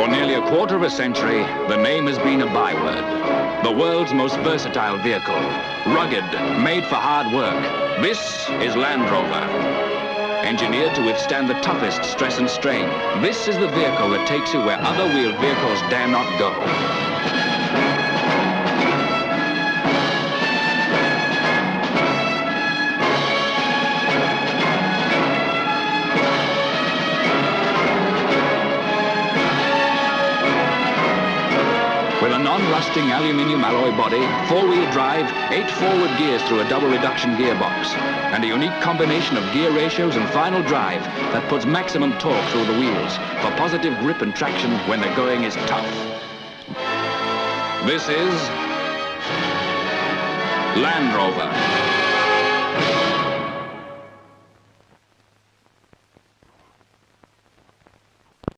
For nearly a quarter of a century, the name has been a byword. The world's most versatile vehicle. Rugged, made for hard work. This is Land Rover. Engineered to withstand the toughest stress and strain. This is the vehicle that takes you where other wheeled vehicles dare not go. With a non-rusting aluminium alloy body, four-wheel drive, 8 forward gears through a double reduction gearbox, and a unique combination of gear ratios and final drive that puts maximum torque through the wheels for positive grip and traction when the going is tough. This is Land Rover.